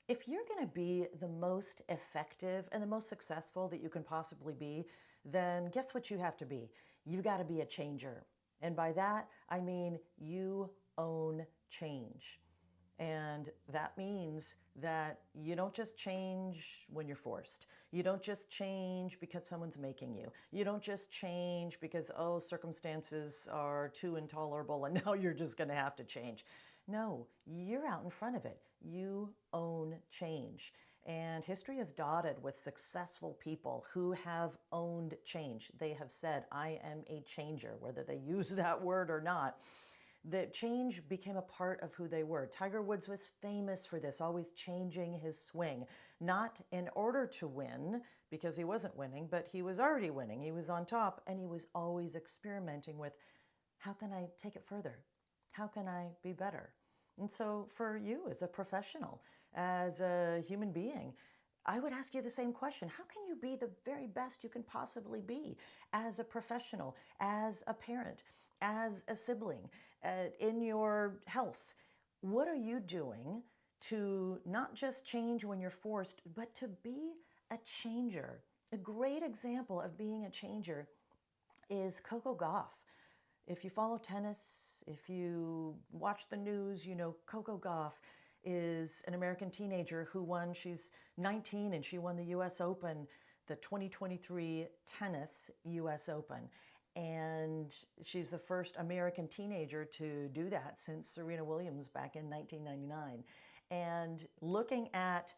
If you're going to be the most effective and the most successful that you can possibly be, then guess what you have to be? You've got to be a changer. And by that, I mean you own change. And that means that you don't just change when you're forced. You don't just change because someone's making you. You don't just change because, oh, circumstances are too intolerable and now you're just going to have to change. No, you're out in front of it. You own change. And history is dotted with successful people who have owned change. They have said, I am a changer, whether they use that word or not. That change became a part of who they were. Tiger Woods was famous for this, always changing his swing, not in order to win, because he wasn't winning, but he was already winning. He was on top, and he was always experimenting with, how can I take it further? How can I be better? And so for you as a professional, as a human being, I would ask you the same question. How can you be the very best you can possibly be as a professional, as a parent, as a sibling, in your health? What are you doing to not just change when you're forced, but to be a changer? A great example of being a changer is Coco Gauff. If you follow tennis, if you watch the news, you know Coco Gauff is an American teenager who won, she's 19 and she won the US Open, the 2023 tennis US Open. And she's the first American teenager to do that since Serena Williams back in 1999. And looking at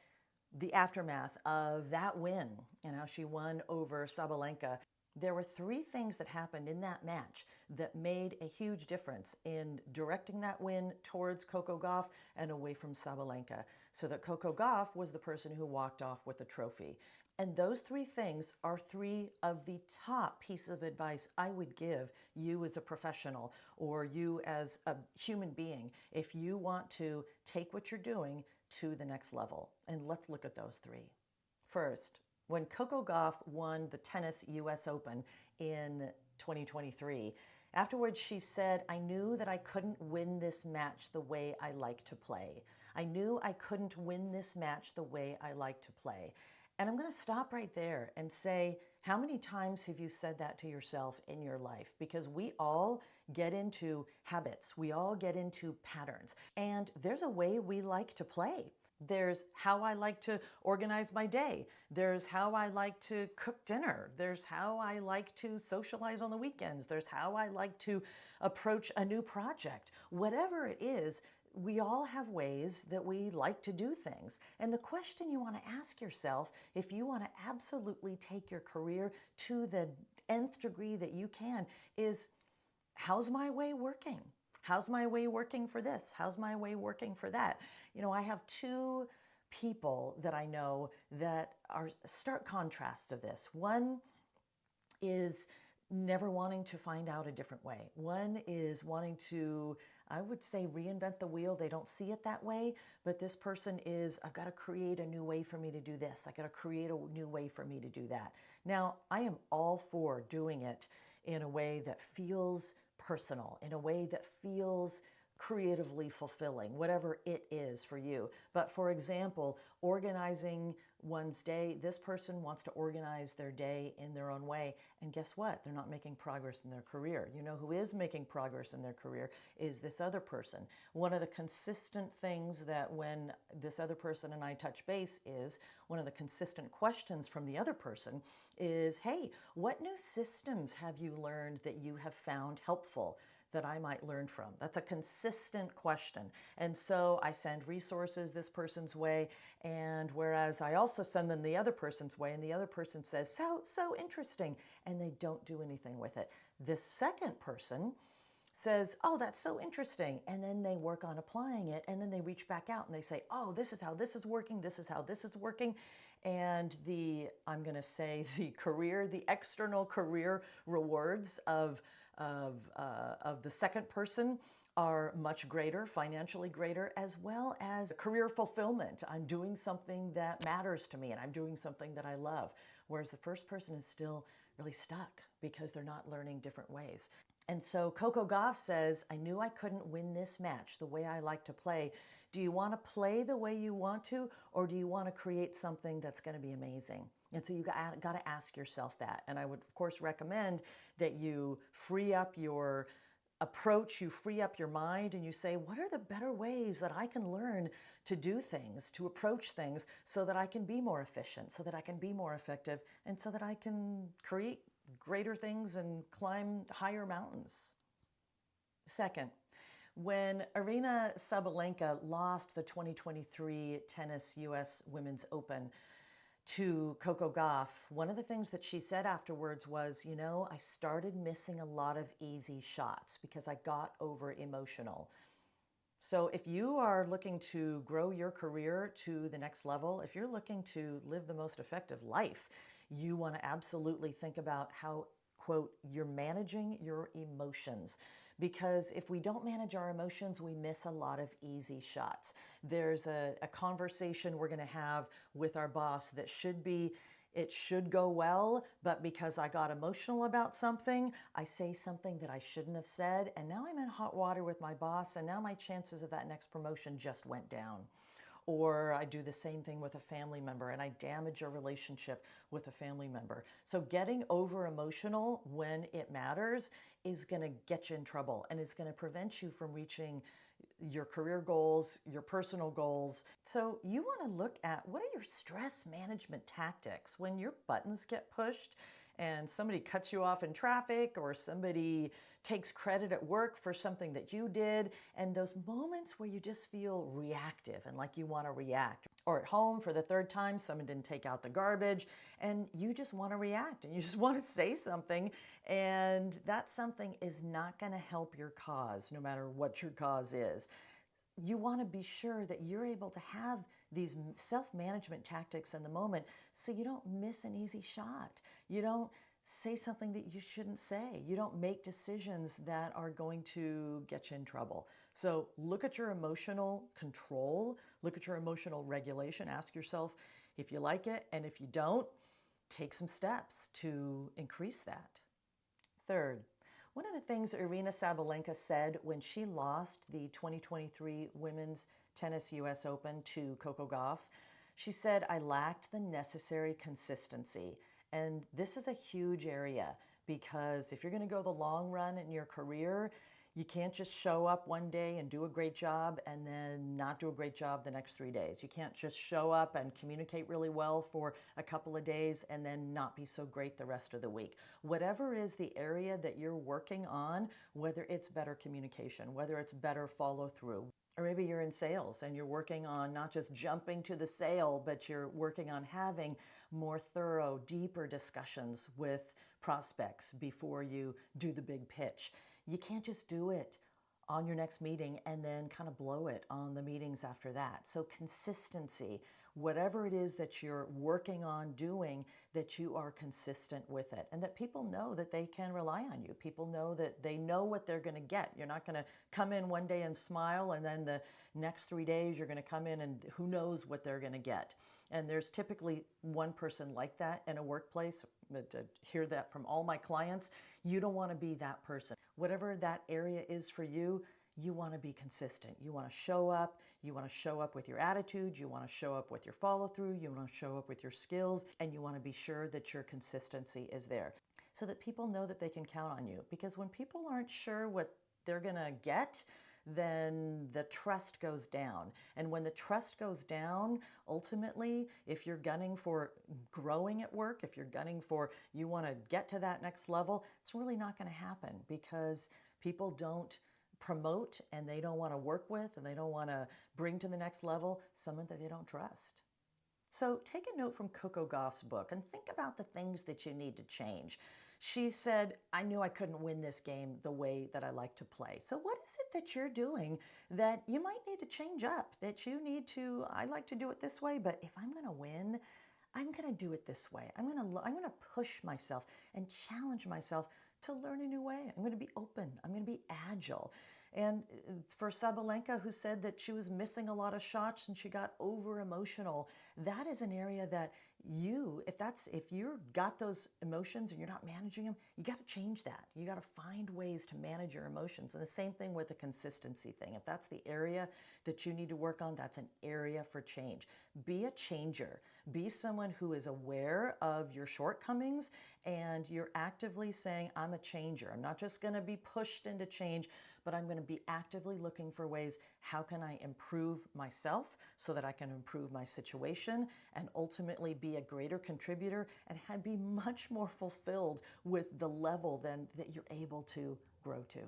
the aftermath of that win and how she won over Sabalenka, there were three things that happened in that match that made a huge difference in directing that win towards Coco Gauff and away from Sabalenka, so that Coco Gauff was the person who walked off with the trophy. And those three things are three of the top pieces of advice I would give you as a professional or you as a human being if you want to take what you're doing to the next level. And let's look at those three. First, when Coco Gauff won the tennis US Open in 2023, afterwards she said, I knew that I couldn't win this match the way I like to play. I knew I couldn't win this match the way I like to play. And I'm going to stop right there and say, how many times have you said that to yourself in your life? Because we all get into habits. We all get into patterns. And there's a way we like to play. There's how I like to organize my day. There's how I like to cook dinner. There's how I like to socialize on the weekends. There's how I like to approach a new project. Whatever it is, we all have ways that we like to do things. And the question you want to ask yourself, if you want to absolutely take your career to the nth degree that you can, is how's my way working? How's my way working for this? How's my way working for that? You know, I have two people that I know that are stark contrasts of this. One is never wanting to find out a different way. One is wanting to, I would say, reinvent the wheel. They don't see it that way, but this person is, I've got to create a new way for me to do this. I've got to create a new way for me to do that. Now, I am all for doing it in a way that feels personal, in a way that feels creatively fulfilling, whatever it is for you. But for example, organizing one's day, this person wants to organize their day in their own way. And guess what? They're not making progress in their career. You know who is making progress in their career is this other person. One of the consistent things that when this other person and I touch base is, one of the consistent questions from the other person is, hey, what new systems have you learned that you have found helpful that I might learn from? That's a consistent question. And so I send resources this person's way, and whereas I also send them the other person's way, and the other person says, so interesting, and they don't do anything with it. This second person says, oh, that's so interesting. And then they work on applying it. And then they reach back out and they say, oh, this is how this is working. This is how this is working. And I'm going to say the external career rewards of the second person are much greater, financially greater, as well as career fulfillment. I'm doing something that matters to me and I'm doing something that I love. Whereas the first person is still really stuck because they're not learning different ways. And so Coco Gauff says, I knew I couldn't win this match the way I like to play. Do you want to play the way you want to, or do you want to create something that's going to be amazing? And so you got to ask yourself that. And I would, of course, recommend that you free up your approach, you free up your mind, and you say, what are the better ways that I can learn to do things, to approach things, so that I can be more efficient, so that I can be more effective, and so that I can create greater things and climb higher mountains. Second, when Aryna Sabalenka lost the 2023 tennis US Women's Open to Coco Gauff, one of the things that she said afterwards was, you know, I started missing a lot of easy shots because I got over emotional. So if you are looking to grow your career to the next level, if you're looking to live the most effective life, you want to absolutely think about how, quote, you're managing your emotions. Because if we don't manage our emotions, we miss a lot of easy shots. There's a conversation we're going to have with our boss that should be, it should go well, but because I got emotional about something, I say something that I shouldn't have said, and now I'm in hot water with my boss, and now my chances of that next promotion just went down. Or I do the same thing with a family member and I damage a relationship with a family member. So getting over emotional when it matters is going to get you in trouble, and it's going to prevent you from reaching your career goals, your personal goals. So you want to look at, what are your stress management tactics when your buttons get pushed and somebody cuts you off in traffic, or somebody takes credit at work for something that you did, and those moments where you just feel reactive and like you want to react. Or at home for the third time, someone didn't take out the garbage and you just want to react and you just want to say something, and that something is not going to help your cause, no matter what your cause is. You want to be sure that you're able to have these self-management tactics in the moment so you don't miss an easy shot. You don't say something that you shouldn't say. You don't make decisions that are going to get you in trouble. So look at your emotional control, look at your emotional regulation, ask yourself if you like it, and if you don't, take some steps to increase that. Third, one of the things Aryna Sabalenka said when she lost the 2023 Women's Tennis US Open to Coco Gauff, she said, I lacked the necessary consistency. And this is a huge area, because if you're going to go the long run in your career, you can't just show up one day and do a great job and then not do a great job the next 3 days. You can't just show up and communicate really well for a couple of days and then not be so great the rest of the week. Whatever is the area that you're working on, whether it's better communication, whether it's better follow through, or maybe you're in sales and you're working on not just jumping to the sale, but you're working on having more thorough, deeper discussions with prospects before you do the big pitch. You can't just do it on your next meeting and then kind of blow it on the meetings after that. So consistency, whatever it is that you're working on doing, that you are consistent with it, and that people know that they can rely on you. People know that they know what they're going to get. You're not going to come in one day and smile, and then the next 3 days you're going to come in and who knows what they're going to get. And there's typically one person like that in a workplace. But to hear that from all my clients, you don't want to be that person. Whatever that area is for you, you want to be consistent. You want to show up. You want to show up with your attitude. You want to show up with your follow through. You want to show up with your skills, and you want to be sure that your consistency is there so that people know that they can count on you. Because when people aren't sure what they're going to get, then the trust goes down. And when the trust goes down, ultimately, if you're gunning for growing at work, if you're gunning for, you want to get to that next level, it's really not going to happen, because people don't promote and they don't want to work with and they don't want to bring to the next level someone that they don't trust. So take a note from Coco Gauff's book and think about the things that you need to change. She said, I knew I couldn't win this game the way that I like to play. So what is it that you're doing that you might need to change up, that you need to, I like to do it this way, but if I'm going to win, I'm going to do it this way. I'm going to push myself and challenge myself to learn a new way. I'm going to be open. I'm going to be agile. And for Sabalenka, who said that she was missing a lot of shots and she got over emotional, that is an area that if you're got those emotions and you're not managing them, you got to change that. You got to find ways to manage your emotions. And the same thing with the consistency thing. If that's the area that you need to work on, that's an area for change. Be a changer. Be someone who is aware of your shortcomings and you're actively saying, I'm a changer. I'm not just going to be pushed into change, but I'm going to be actively looking for ways, how can I improve myself so that I can improve my situation and ultimately be a greater contributor and be much more fulfilled with the level then that you're able to grow to.